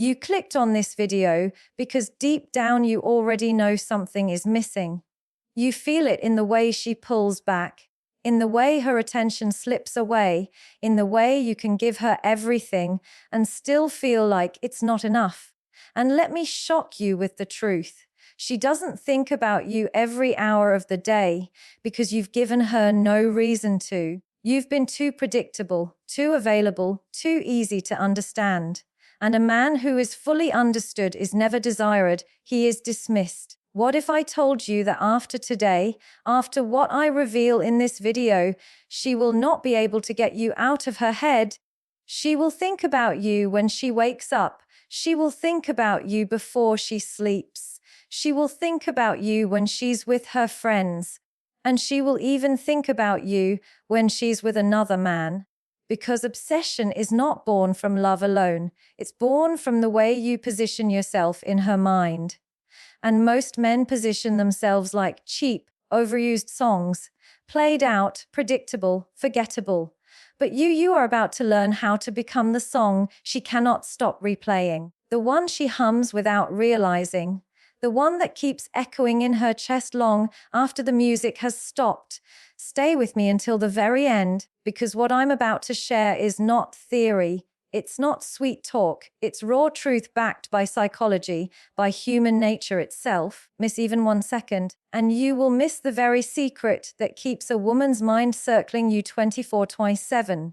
You clicked on this video because deep down you already know something is missing. You feel it in the way she pulls back, in the way her attention slips away, in the way you can give her everything and still feel like it's not enough. And let me shock you with the truth. She doesn't think about you every hour of the day because you've given her no reason to. You've been too predictable, too available, too easy to understand. And a man who is fully understood is never desired, he is dismissed. What if I told you that after today, after what I reveal in this video, she will not be able to get you out of her head? She will think about you when she wakes up. She will think about you before she sleeps. She will think about you when she's with her friends. And she will even think about you when she's with another man. Because obsession is not born from love alone. It's born from the way you position yourself in her mind. And most men position themselves like cheap, overused songs, played out, predictable, forgettable. But you are about to learn how to become the song she cannot stop replaying, the one she hums without realizing, the one that keeps echoing in her chest long after the music has stopped. Stay with me until the very end, because what I'm about to share is not theory. It's not sweet talk. It's raw truth backed by psychology, by human nature itself. Miss even 1 second, and you will miss the very secret that keeps a woman's mind circling you 24/7.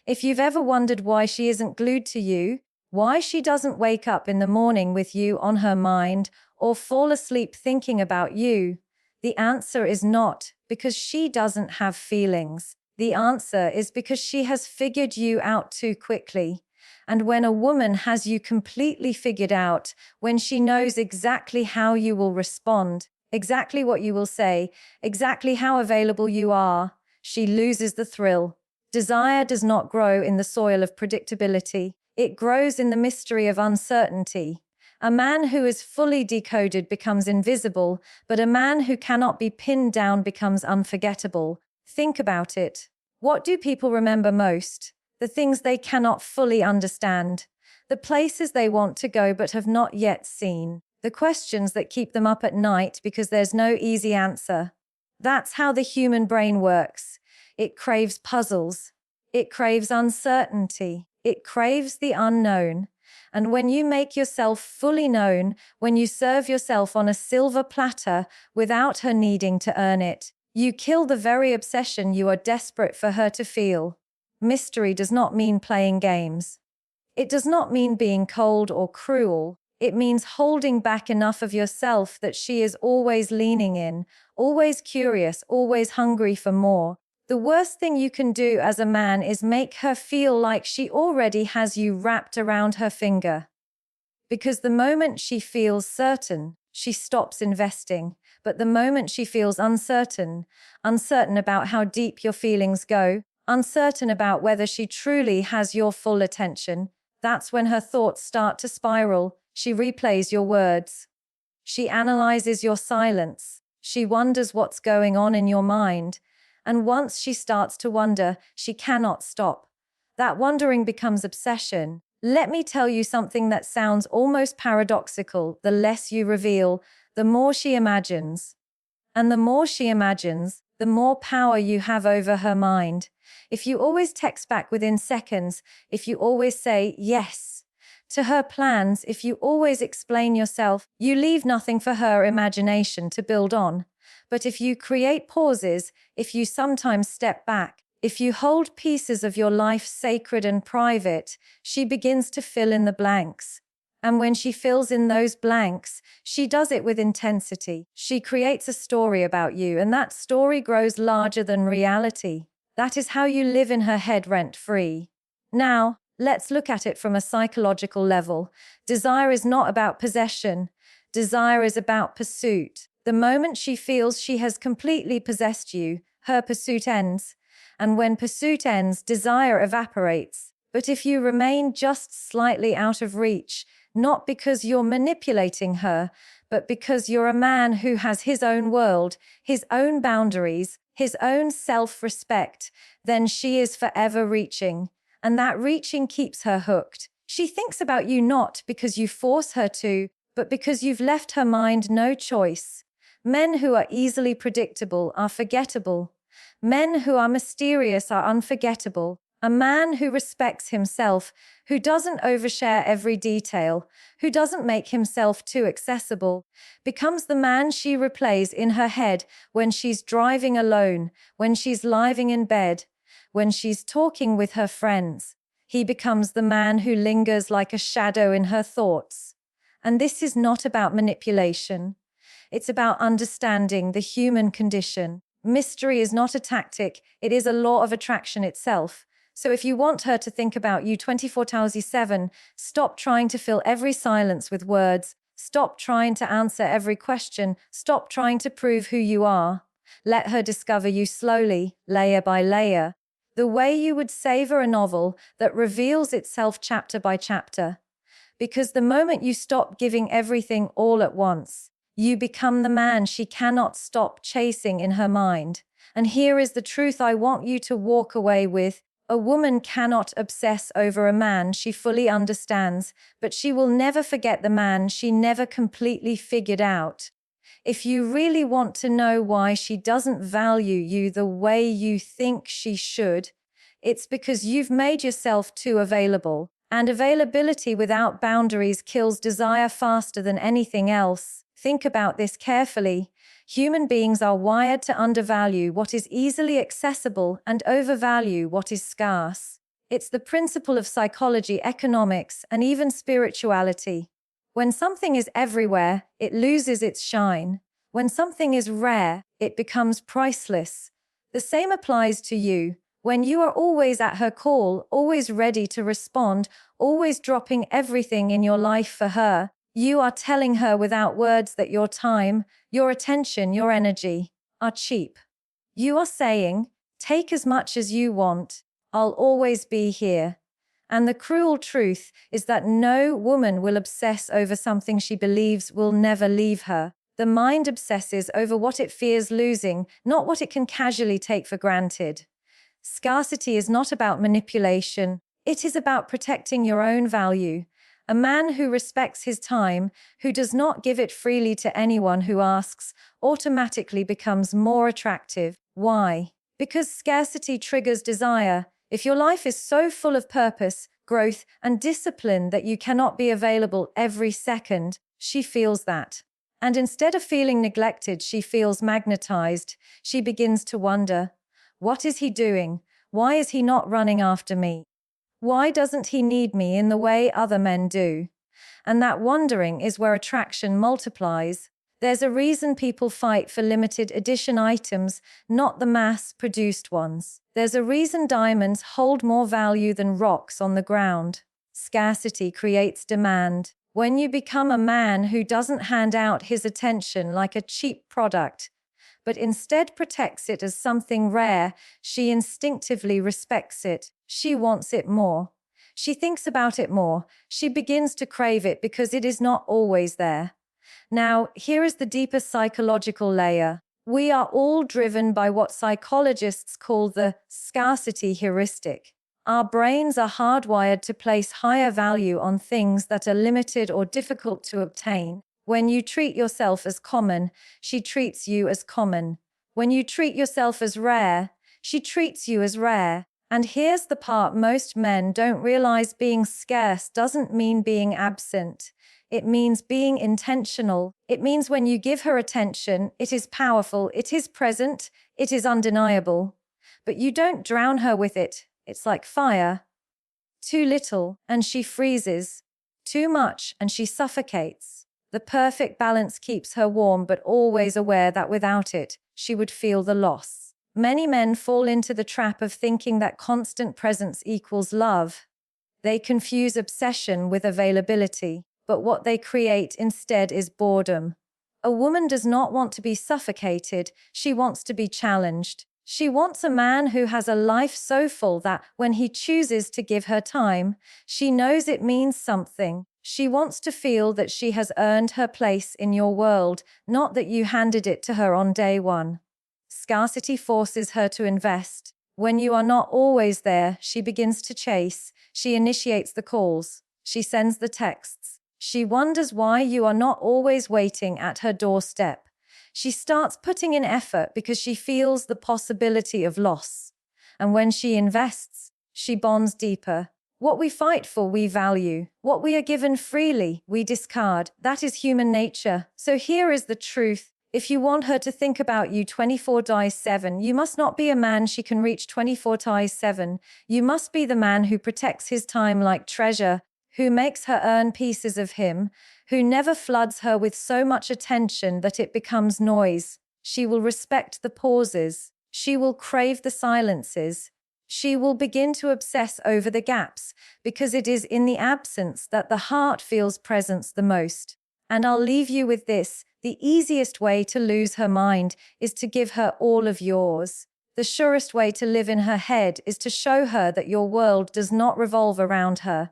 If you've ever wondered why she isn't glued to you, why she doesn't wake up in the morning with you on her mind or fall asleep thinking about you, the answer is not because she doesn't have feelings. The answer is because she has figured you out too quickly. And when a woman has you completely figured out, when she knows exactly how you will respond, exactly what you will say, exactly how available you are, she loses the thrill. Desire does not grow in the soil of predictability. It grows in the mystery of uncertainty. A man who is fully decoded becomes invisible, but a man who cannot be pinned down becomes unforgettable. Think about it. What do people remember most? The things they cannot fully understand. The places they want to go but have not yet seen. The questions that keep them up at night because there's no easy answer. That's how the human brain works. It craves puzzles. It craves uncertainty. It craves the unknown. And when you make yourself fully known, when you serve yourself on a silver platter without her needing to earn it, you kill the very obsession you are desperate for her to feel. Mystery does not mean playing games. It does not mean being cold or cruel. It means holding back enough of yourself that she is always leaning in, always curious, always hungry for more. The worst thing you can do as a man is make her feel like she already has you wrapped around her finger. Because the moment she feels certain, she stops investing. But the moment she feels uncertain about how deep your feelings go, uncertain about whether she truly has your full attention, that's when her thoughts start to spiral. She replays your words. She analyzes your silence. She wonders what's going on in your mind. And once she starts to wonder, she cannot stop. That wondering becomes obsession. Let me tell you something that sounds almost paradoxical. The less you reveal, the more she imagines. And the more she imagines, the more power you have over her mind. If you always text back within seconds, if you always say yes to her plans, if you always explain yourself, you leave nothing for her imagination to build on. But if you create pauses, if you sometimes step back, if you hold pieces of your life sacred and private, she begins to fill in the blanks. And when she fills in those blanks, she does it with intensity. She creates a story about you, and that story grows larger than reality. That is how you live in her head rent-free. Now, let's look at it from a psychological level. Desire is not about possession. Desire is about pursuit. The moment she feels she has completely possessed you, her pursuit ends. And when pursuit ends, desire evaporates. But if you remain just slightly out of reach, not because you're manipulating her, but because you're a man who has his own world, his own boundaries, his own self-respect, then she is forever reaching. And that reaching keeps her hooked. She thinks about you not because you force her to, but because you've left her mind no choice. Men who are easily predictable are forgettable. Men who are mysterious are unforgettable. A man who respects himself, who doesn't overshare every detail, who doesn't make himself too accessible, becomes the man she replays in her head when she's driving alone, when she's lying in bed, when she's talking with her friends. He becomes the man who lingers like a shadow in her thoughts. And this is not about manipulation. It's about understanding the human condition. Mystery is not a tactic, it is a law of attraction itself. So if you want her to think about you 24/7, stop trying to fill every silence with words. Stop trying to answer every question. Stop trying to prove who you are. Let her discover you slowly, layer by layer, the way you would savor a novel that reveals itself chapter by chapter. Because the moment you stop giving everything all at once, you become the man she cannot stop chasing in her mind. And here is the truth I want you to walk away with. A woman cannot obsess over a man she fully understands, but she will never forget the man she never completely figured out. If you really want to know why she doesn't value you the way you think she should, it's because you've made yourself too available. And availability without boundaries kills desire faster than anything else. Think about this carefully. Human beings are wired to undervalue what is easily accessible and overvalue what is scarce. It's the principle of psychology, economics, and even spirituality. When something is everywhere, it loses its shine. When something is rare, it becomes priceless. The same applies to you. When you are always at her call, always ready to respond, always dropping everything in your life for her, you are telling her without words that your time, your attention, your energy are cheap. You are saying, take as much as you want, I'll always be here. And the cruel truth is that no woman will obsess over something she believes will never leave her. The mind obsesses over what it fears losing, not what it can casually take for granted. Scarcity is not about manipulation, it is about protecting your own value. A man who respects his time, who does not give it freely to anyone who asks, automatically becomes more attractive. Why? Because scarcity triggers desire. If your life is so full of purpose, growth, and discipline that you cannot be available every second, she feels that. And instead of feeling neglected, she feels magnetized. She begins to wonder, what is he doing? Why is he not running after me? Why doesn't he need me in the way other men do? And that wondering is where attraction multiplies. There's a reason people fight for limited edition items, not the mass-produced ones. There's a reason diamonds hold more value than rocks on the ground. Scarcity creates demand. When you become a man who doesn't hand out his attention like a cheap product, but instead protects it as something rare, she instinctively respects it. She wants it more. She thinks about it more. She begins to crave it because it is not always there. Now, here is the deeper psychological layer. We are all driven by what psychologists call the scarcity heuristic. Our brains are hardwired to place higher value on things that are limited or difficult to obtain. When you treat yourself as common, she treats you as common. When you treat yourself as rare, she treats you as rare. And here's the part most men don't realize: being scarce doesn't mean being absent. It means being intentional. It means when you give her attention, it is powerful, it is present, it is undeniable. But you don't drown her with it. It's like fire. Too little, and she freezes. Too much, and she suffocates. The perfect balance keeps her warm, but always aware that without it, she would feel the loss. Many men fall into the trap of thinking that constant presence equals love. They confuse obsession with availability, but what they create instead is boredom. A woman does not want to be suffocated, she wants to be challenged. She wants a man who has a life so full that when he chooses to give her time, she knows it means something. She wants to feel that she has earned her place in your world, not that you handed it to her on day one. Scarcity forces her to invest. When you are not always there, she begins to chase. She initiates the calls. She sends the texts. She wonders why you are not always waiting at her doorstep. She starts putting in effort because she feels the possibility of loss. And when she invests, she bonds deeper. What we fight for, we value. What we are given freely, we discard. That is human nature. So here is the truth. If you want her to think about you 24/7, you must not be a man she can reach 24/7. You must be the man who protects his time like treasure, who makes her earn pieces of him, who never floods her with so much attention that it becomes noise. She will respect the pauses. She will crave the silences. She will begin to obsess over the gaps, because it is in the absence that the heart feels presence the most. And I'll leave you with this. The easiest way to lose her mind is to give her all of yours. The surest way to live in her head is to show her that your world does not revolve around her.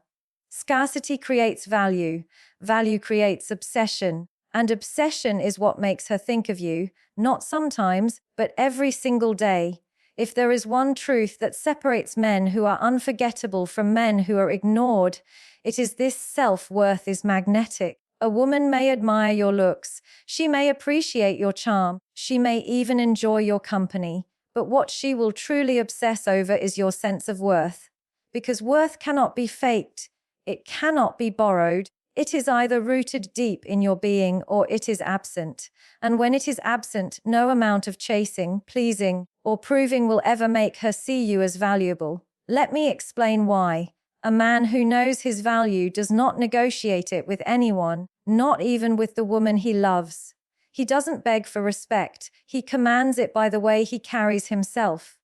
Scarcity creates value. Value creates obsession. And obsession is what makes her think of you, not sometimes, but every single day. If there is one truth that separates men who are unforgettable from men who are ignored, it is this: self-worth is magnetic. A woman may admire your looks. She may appreciate your charm. She may even enjoy your company. But what she will truly obsess over is your sense of worth. Because worth cannot be faked. It cannot be borrowed. It is either rooted deep in your being or it is absent. And when it is absent, no amount of chasing, pleasing, or proving will ever make her see you as valuable. Let me explain why. A man who knows his value does not negotiate it with anyone, not even with the woman he loves. He doesn't beg for respect. He commands it by the way he carries himself.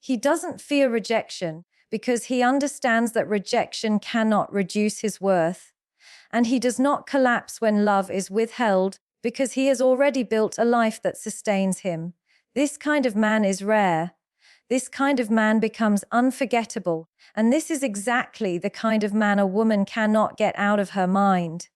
He doesn't fear rejection because he understands that rejection cannot reduce his worth. And he does not collapse when love is withheld because he has already built a life that sustains him. This kind of man is rare. This kind of man becomes unforgettable, and this is exactly the kind of man a woman cannot get out of her mind.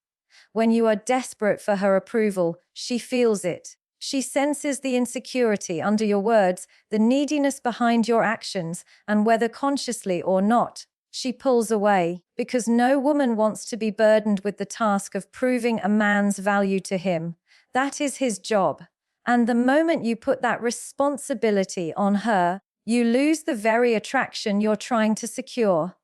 When you are desperate for her approval, she feels it. She senses the insecurity under your words, the neediness behind your actions, and whether consciously or not, she pulls away, because no woman wants to be burdened with the task of proving a man's value to him. That is his job. And the moment you put that responsibility on her, you lose the very attraction you're trying to secure.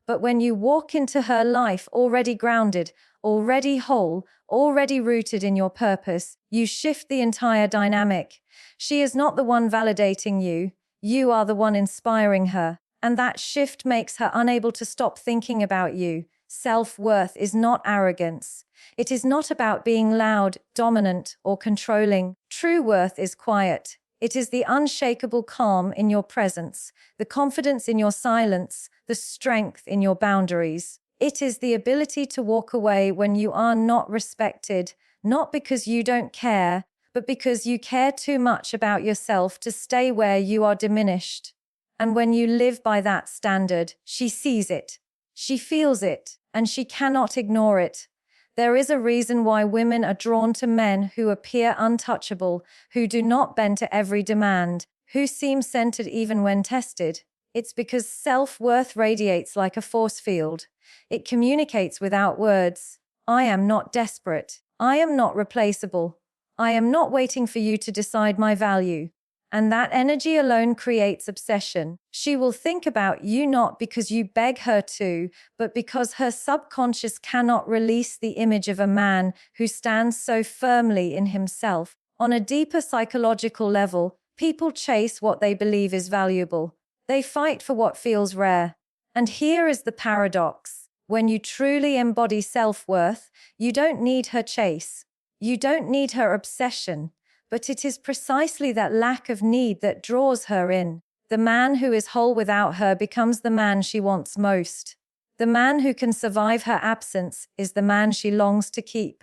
But when you walk into her life already grounded, already whole, already rooted in your purpose, you shift the entire dynamic. She is not the one validating you. You are the one inspiring her. And that shift makes her unable to stop thinking about you. Self-worth is not arrogance. It is not about being loud, dominant, or controlling. True worth is quiet. It is the unshakable calm in your presence, the confidence in your silence, the strength in your boundaries. It is the ability to walk away when you are not respected, not because you don't care, but because you care too much about yourself to stay where you are diminished. And when you live by that standard, she sees it, she feels it, and she cannot ignore it. There is a reason why women are drawn to men who appear untouchable, who do not bend to every demand, who seem centered even when tested. It's because self-worth radiates like a force field. It communicates without words. I am not desperate. I am not replaceable. I am not waiting for you to decide my value. And that energy alone creates obsession. She will think about you not because you beg her to, but because her subconscious cannot release the image of a man who stands so firmly in himself. On a deeper psychological level, people chase what they believe is valuable. They fight for what feels rare. And here is the paradox. When you truly embody self-worth, you don't need her chase. You don't need her obsession. But it is precisely that lack of need that draws her in. The man who is whole without her becomes the man she wants most. The man who can survive her absence is the man she longs to keep.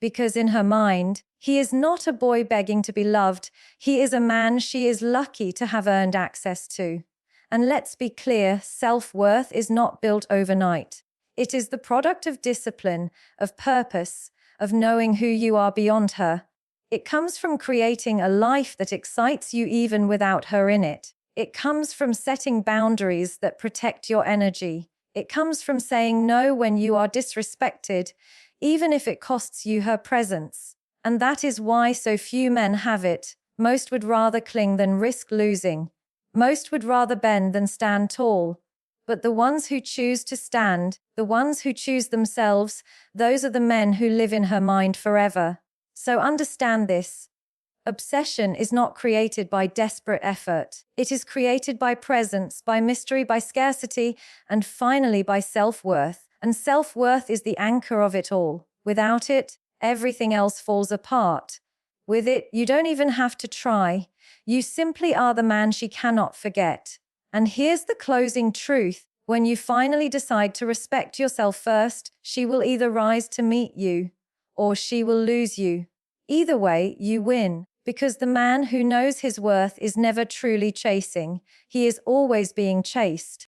Because in her mind, he is not a boy begging to be loved. He is a man she is lucky to have earned access to. And let's be clear, self-worth is not built overnight. It is the product of discipline, of purpose, of knowing who you are beyond her. It comes from creating a life that excites you even without her in it. It comes from setting boundaries that protect your energy. It comes from saying no when you are disrespected, even if it costs you her presence. And that is why so few men have it. Most would rather cling than risk losing. Most would rather bend than stand tall. But the ones who choose to stand, the ones who choose themselves, those are the men who live in her mind forever. So understand this. Obsession is not created by desperate effort. It is created by presence, by mystery, by scarcity, and finally by self-worth. And self-worth is the anchor of it all. Without it, everything else falls apart. With it, you don't even have to try. You simply are the man she cannot forget. And here's the closing truth. When you finally decide to respect yourself first, she will either rise to meet you, or she will lose you. Either way, you win. Because the man who knows his worth is never truly chasing. He is always being chased.